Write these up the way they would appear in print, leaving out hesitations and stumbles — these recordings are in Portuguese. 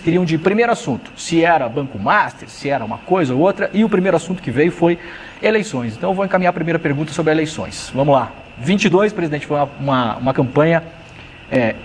queriam de primeiro assunto, se era Banco Master, se era uma coisa ou outra, e o primeiro assunto que veio foi eleições. Então eu vou encaminhar a primeira pergunta sobre eleições. Vamos lá. 22, presidente, foi uma campanha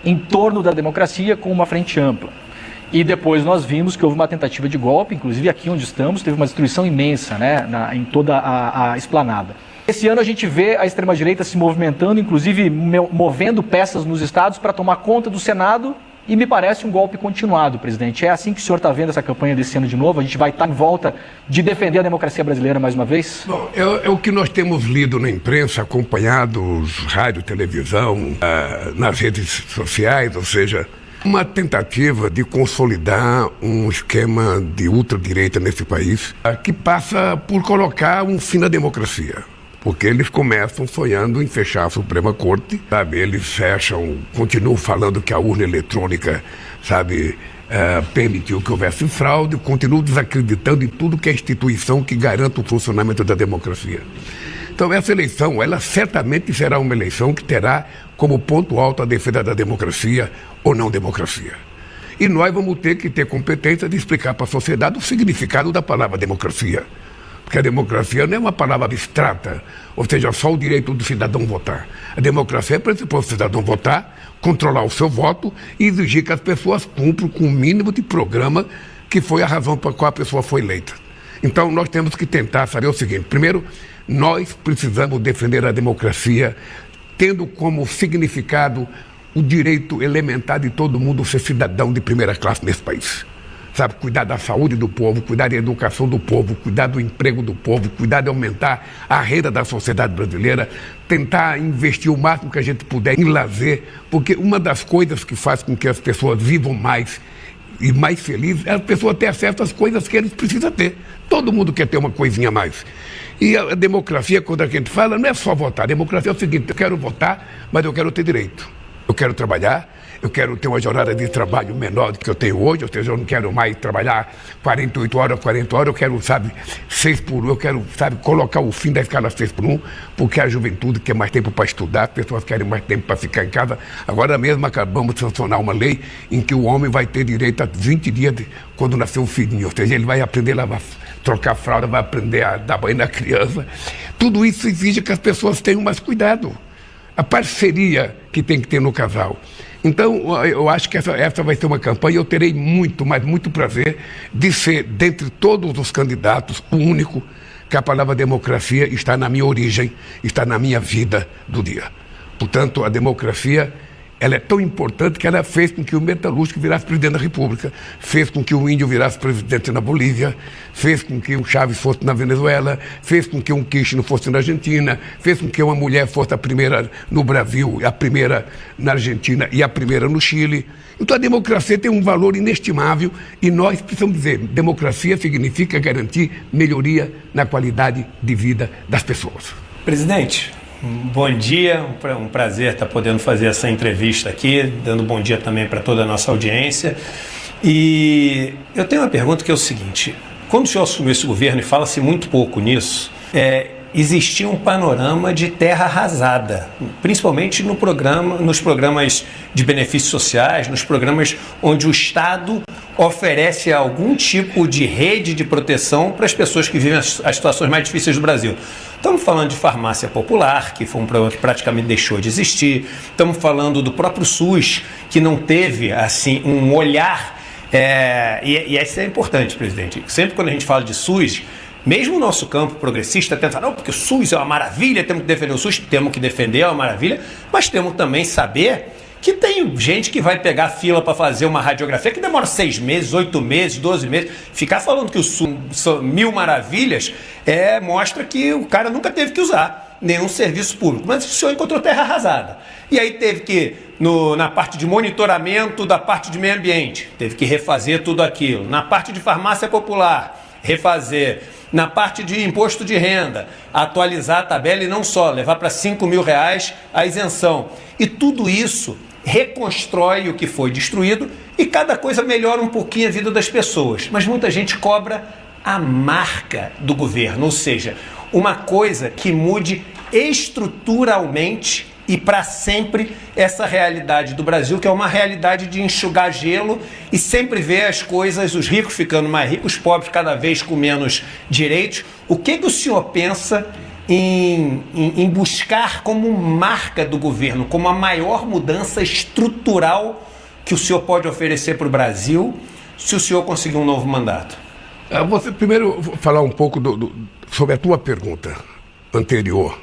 em torno da democracia com uma frente ampla. E depois nós vimos que houve uma tentativa de golpe, inclusive aqui onde estamos, teve uma destruição imensa, né, em toda a esplanada. Esse ano a gente vê a extrema-direita se movimentando, inclusive movendo peças nos estados para tomar conta do Senado, e me parece um golpe continuado, presidente. É assim que o senhor está vendo essa campanha desse ano de novo? A gente vai estar em volta de defender a democracia brasileira mais uma vez? Bom, é o que nós temos lido na imprensa, acompanhado rádio, televisão, nas redes sociais, ou seja, uma tentativa de consolidar um esquema de ultradireita nesse país que passa por colocar um fim na democracia. Porque eles começam sonhando em fechar a Suprema Corte, sabe? Eles fecham, continuam falando que a urna eletrônica, sabe, permitiu que houvesse fraude, continuam desacreditando em tudo que é instituição que garanta o funcionamento da democracia. Então essa eleição, ela certamente será uma eleição que terá como ponto alto a defesa da democracia ou não democracia. E nós vamos ter que ter competência de explicar para a sociedade o significado da palavra democracia. Porque a democracia não é uma palavra abstrata, ou seja, só o direito do cidadão votar. A democracia é para o cidadão votar, controlar o seu voto e exigir que as pessoas cumpram com o mínimo de programa que foi a razão para qual a pessoa foi eleita. Então nós temos que tentar saber o seguinte: primeiro, nós precisamos defender a democracia tendo como significado o direito elementar de todo mundo ser cidadão de primeira classe nesse país. Sabe, cuidar da saúde do povo, cuidar da educação do povo, cuidar do emprego do povo, cuidar de aumentar a renda da sociedade brasileira, tentar investir o máximo que a gente puder em lazer, porque uma das coisas que faz com que as pessoas vivam mais e mais felizes é a pessoa ter acesso às coisas que eles precisam ter. Todo mundo quer ter uma coisinha a mais. E a democracia, quando a gente fala, não é só votar. A democracia é o seguinte: eu quero votar, mas eu quero ter direito. Eu quero trabalhar, eu quero ter uma jornada de trabalho menor do que eu tenho hoje, ou seja, eu não quero mais trabalhar 48 horas, 40 horas, eu quero, sabe, 6 por 1, eu quero, sabe, colocar o fim da escala 6 por 1, porque a juventude quer mais tempo para estudar, as pessoas querem mais tempo para ficar em casa. Agora mesmo acabamos de sancionar uma lei em que o homem vai ter direito a 20 dias quando nascer um filhinho, ou seja, ele vai aprender a lavar, trocar fralda, vai aprender a dar banho na criança. Tudo isso exige que as pessoas tenham mais cuidado. A parceria que tem que ter no casal. Então, eu acho que essa vai ser uma campanha. Eu terei muito, mas muito prazer de ser, dentre todos os candidatos, o único que a palavra democracia está na minha origem, está na minha vida do dia. Portanto, a democracia, ela é tão importante que ela fez com que o metalúrgico virasse presidente da República, fez com que o índio virasse presidente na Bolívia, fez com que o Chávez fosse na Venezuela, fez com que um Kirchner fosse na Argentina, fez com que uma mulher fosse a primeira no Brasil, a primeira na Argentina e a primeira no Chile. Então a democracia tem um valor inestimável e nós precisamos dizer: democracia significa garantir melhoria na qualidade de vida das pessoas. Presidente, bom dia, um prazer estar podendo fazer essa entrevista aqui, dando bom dia também para toda a nossa audiência. E eu tenho uma pergunta que é o seguinte: quando o senhor assumiu esse governo, e fala-se muito pouco nisso, existia um panorama de terra arrasada, principalmente nos programas de benefícios sociais, nos programas onde o Estado oferece algum tipo de rede de proteção para as pessoas que vivem as situações mais difíceis do Brasil. Estamos falando de farmácia popular, que foi um programa que praticamente deixou de existir. Estamos falando do próprio SUS, que não teve assim um olhar. E isso é importante, presidente. Sempre quando a gente fala de SUS, mesmo o nosso campo progressista tenta, não, porque o SUS é uma maravilha, temos que defender o SUS, temos que defender, é uma maravilha, mas temos também saber que tem gente que vai pegar fila para fazer uma radiografia que demora 6 meses, 8 meses, 12 meses. Ficar falando que o SUS são 1000 maravilhas mostra que o cara nunca teve que usar nenhum serviço público. Mas o senhor encontrou terra arrasada. E aí teve que, na parte de monitoramento da parte de meio ambiente, teve que refazer tudo aquilo. Na parte de farmácia popular, refazer. Na parte de imposto de renda, atualizar a tabela e não só, levar para R$5.000 a isenção. E tudo isso reconstrói o que foi destruído e cada coisa melhora um pouquinho a vida das pessoas. Mas muita gente cobra a marca do governo, ou seja, uma coisa que mude estruturalmente e para sempre essa realidade do Brasil, que é uma realidade de enxugar gelo e sempre ver as coisas, os ricos ficando mais ricos, os pobres cada vez com menos direitos. O que o senhor pensa em buscar como marca do governo, como a maior mudança estrutural que o senhor pode oferecer para o Brasil, se o senhor conseguir um novo mandato? Você primeiro falar um pouco sobre a tua pergunta anterior.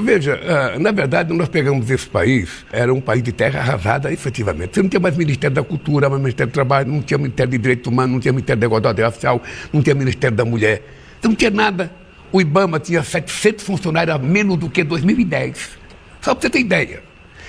Veja, na verdade, nós pegamos esse país, era um país de terra arrasada, efetivamente. Você não tinha mais Ministério da Cultura, mais Ministério do Trabalho, não tinha Ministério de Direitos Humanos, não tinha Ministério da Igualdade Racial, não tinha Ministério da Mulher. Você não tinha nada. O IBAMA tinha 700 funcionários a menos do que 2010. Só para você ter ideia.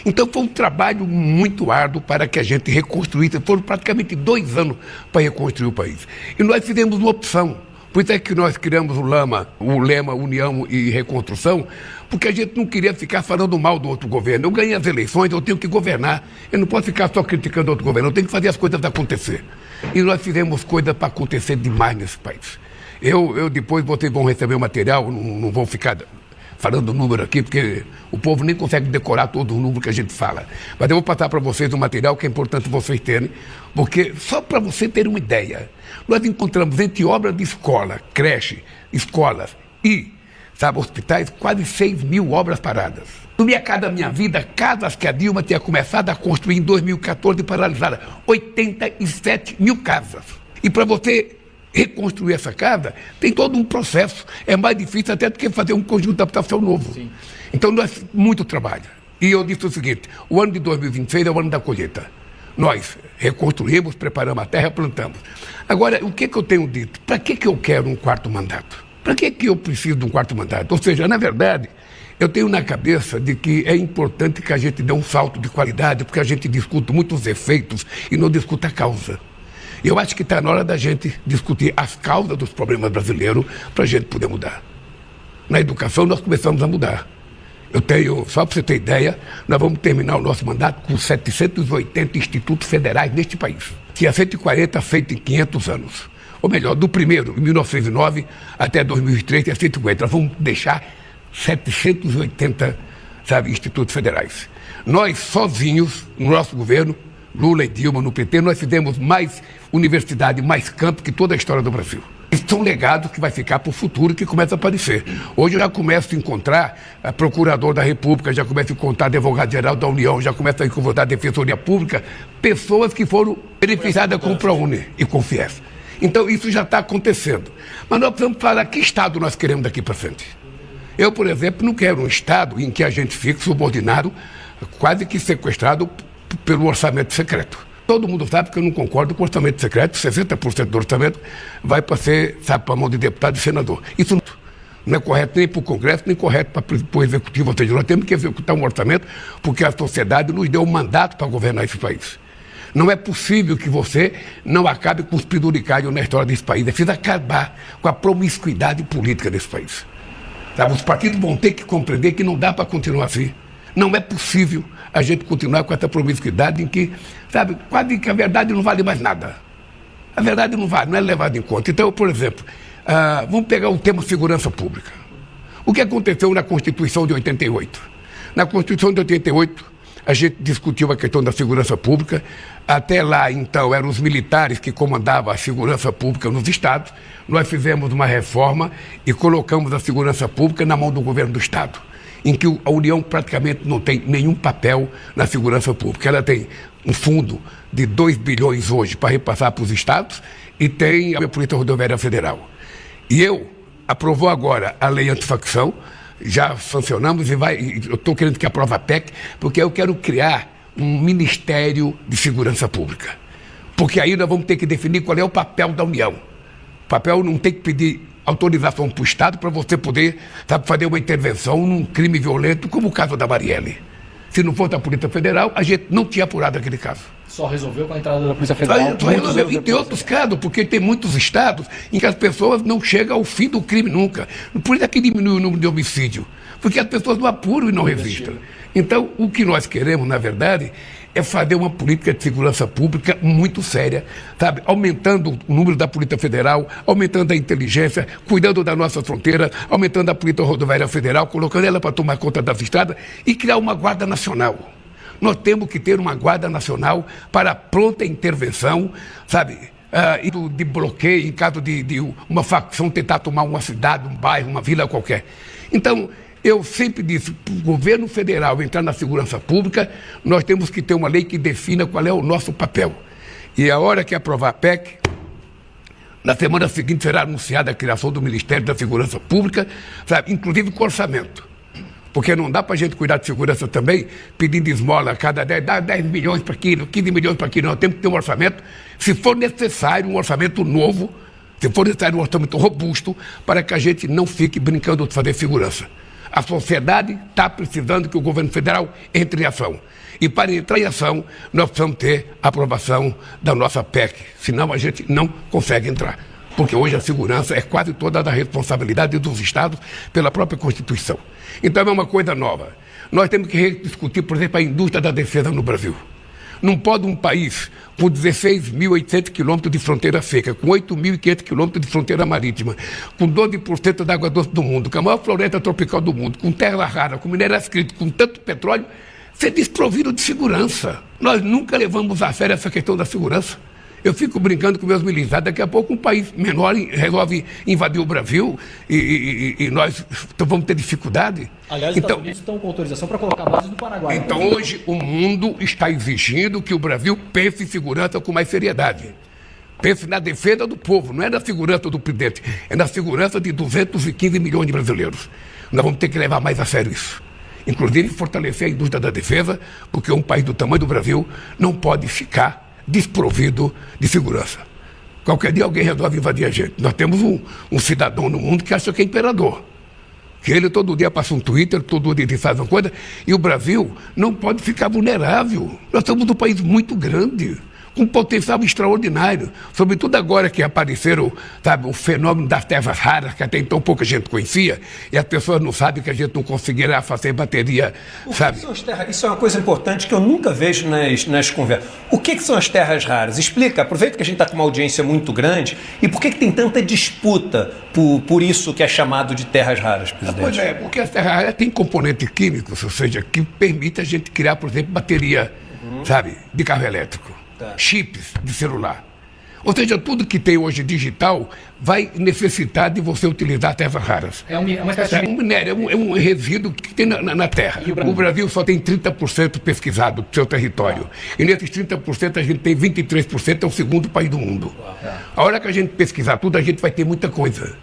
Então foi um trabalho muito árduo para que a gente reconstruísse. Foram praticamente 2 anos para reconstruir o país. E nós fizemos uma opção. Por isso é que nós criamos o lema União e Reconstrução, porque a gente não queria ficar falando mal do outro governo. Eu ganhei as eleições, eu tenho que governar. Eu não posso ficar só criticando outro governo, eu tenho que fazer as coisas acontecer. E nós fizemos coisas para acontecer demais nesse país. Eu depois, vocês vão receber o material, não vou ficar falando o número aqui, porque o povo nem consegue decorar todo o número que a gente fala. Mas eu vou passar para vocês um material que é importante vocês terem, porque só para você ter uma ideia, nós encontramos entre obras de escola, creche, escolas e hospitais, quase 6 mil obras paradas. No Minha Casa Minha Vida, casas que a Dilma tinha começado a construir em 2014 paralisadas, 87 mil casas. E para você reconstruir essa casa, tem todo um processo. É mais difícil até do que fazer um conjunto de habitação novo. Sim. Então, nós muito trabalho. E eu disse o seguinte, o ano de 2026 é o ano da colheita. Nós reconstruímos, preparamos a terra, plantamos. Agora, o que eu tenho dito? Para que eu quero um 4º mandato? Para que eu preciso de um 4º mandato? Ou seja, na verdade, eu tenho na cabeça de que é importante que a gente dê um salto de qualidade, porque a gente discute muitos efeitos e não discute a causa. Eu acho que está na hora da gente discutir as causas dos problemas brasileiros para a gente poder mudar. Na educação, nós começamos a mudar. Eu tenho, só para você ter ideia, nós vamos terminar o nosso mandato com 780 institutos federais neste país. Tinha 140 feito em 500 anos. Ou melhor, do primeiro, em 1909, até 2003, tinha 150. Nós vamos deixar 780, institutos federais. Nós, sozinhos, no nosso governo, Lula e Dilma, no PT, nós fizemos mais universidade, mais campo que toda a história do Brasil. Isso é um legado que vai ficar para o futuro, que começa a aparecer. Hoje eu já começo a encontrar procurador da República, já começo a encontrar advogado-geral da União, já começo a encontrar Defensoria Pública, pessoas que foram beneficiadas com o ProUni e com o FIES. Então isso já está acontecendo. Mas nós precisamos falar que Estado nós queremos daqui para frente. Eu, por exemplo, não quero um Estado em que a gente fique subordinado, quase que sequestrado pelo orçamento secreto. Todo mundo sabe que eu não concordo com o orçamento secreto, 60% do orçamento vai para ser, para a mão de deputado e senador. Isso não é correto nem para o Congresso, nem correto para o Executivo. Ou seja, nós temos que executar um orçamento porque a sociedade nos deu um mandato para governar esse país. Não é possível que você não acabe com os penduricários na história desse país. É preciso acabar com a promiscuidade política desse país. Os partidos vão ter que compreender que não dá para continuar assim. Não é possível a gente continuar com essa promiscuidade em que, quase que a verdade não vale mais nada. A verdade não vale, não é levada em conta. Então, por exemplo, vamos pegar o tema segurança pública. O que aconteceu na Constituição de 88? Na Constituição de 88, a gente discutiu a questão da segurança pública. Até lá, então, eram os militares que comandavam a segurança pública nos estados. Nós fizemos uma reforma e colocamos a segurança pública na mão do governo do estado, em que a União praticamente não tem nenhum papel na segurança pública. Ela tem um fundo de 2 bilhões hoje para repassar para os estados e tem a Polícia Rodoviária Federal. E aprovou agora a lei antifacção, já sancionamos e eu estou querendo que aprove a PEC, porque eu quero criar um Ministério de Segurança Pública. Porque aí nós vamos ter que definir qual é o papel da União. O papel não tem que pedir autorização para o Estado para você poder fazer uma intervenção num crime violento, como o caso da Marielle. Se não fosse a Polícia Federal, a gente não tinha apurado aquele caso. Só resolveu com a entrada da Polícia Federal? Só resolveu. E tem outros casos, porque tem muitos estados em que as pessoas não chegam ao fim do crime nunca. Por isso é que diminui o número de homicídio. Porque as pessoas não apuram e não resistem. Então, o que nós queremos, na verdade, é fazer uma política de segurança pública muito séria, sabe? Aumentando o número da Polícia Federal, aumentando a inteligência, cuidando da nossa fronteira, aumentando a Polícia Rodoviária Federal, colocando ela para tomar conta das estradas e criar uma Guarda Nacional. Nós temos que ter uma Guarda Nacional para pronta intervenção, sabe? De bloqueio, em caso de uma facção tentar tomar uma cidade, um bairro, uma vila qualquer. Então, eu sempre disse, para o governo federal entrar na segurança pública, nós temos que ter uma lei que defina qual é o nosso papel. E a hora que aprovar a PEC, na semana seguinte será anunciada a criação do Ministério da Segurança Pública, sabe? Inclusive com orçamento. Porque não dá para a gente cuidar de segurança também, pedindo esmola a cada 10, dá 10 milhões para aquilo, 15 milhões para aquilo. Nós temos que ter um orçamento, se for necessário, um orçamento novo, se for necessário um orçamento robusto, para que a gente não fique brincando de fazer segurança. A sociedade está precisando que o governo federal entre em ação. E para entrar em ação, nós precisamos ter a aprovação da nossa PEC, senão a gente não consegue entrar. Porque hoje a segurança é quase toda da responsabilidade dos Estados pela própria Constituição. Então é uma coisa nova. Nós temos que rediscutir, por exemplo, a indústria da defesa no Brasil. Não pode um país com 16.800 quilômetros de fronteira seca, com 8.500 quilômetros de fronteira marítima, com 12% da água doce do mundo, com a maior floresta tropical do mundo, com terra rara, com minérios críticos, com tanto petróleo, ser desprovido de segurança. Nós nunca levamos a sério essa questão da segurança. Eu fico brincando com meus militares, daqui a pouco um país menor resolve invadir o Brasil e nós vamos ter dificuldade. Aliás, os Estados Unidos estão com autorização para colocar bases no Paraguai. Então hoje o mundo está exigindo que o Brasil pense em segurança com mais seriedade. Pense na defesa do povo, não é na segurança do presidente, é na segurança de 215 milhões de brasileiros. Nós vamos ter que levar mais a sério isso. Inclusive fortalecer a indústria da defesa, porque um país do tamanho do Brasil não pode ficar desprovido de segurança. Qualquer dia alguém resolve invadir a gente. Nós temos um cidadão no mundo que acha que é imperador. Que ele todo dia passa um Twitter, todo dia faz uma coisa, e o Brasil não pode ficar vulnerável. Nós somos um país muito grande, com um potencial extraordinário. Sobretudo agora que apareceram, sabe, o fenômeno das terras raras, que até então pouca gente conhecia, e as pessoas não sabem que a gente não conseguirá fazer bateria, sabe? Isso é uma coisa importante que eu nunca vejo nas conversas. O que são as terras raras? Explica, aproveita que a gente está com uma audiência muito grande, e por que tem tanta disputa por isso que é chamado de terras raras, presidente? Pois é, porque as terras raras têm componentes químicos, ou seja, que permite a gente criar, por exemplo, bateria, sabe, de carro elétrico. Chips de celular. Ou seja, tudo que tem hoje digital vai necessitar de você utilizar terras raras. É uma espécie de minério, é um resíduo que tem na Terra. O Brasil só tem 30% pesquisado do seu território. E nesses 30% a gente tem 23%, é o segundo país do mundo. A hora que a gente pesquisar tudo, a gente vai ter muita coisa.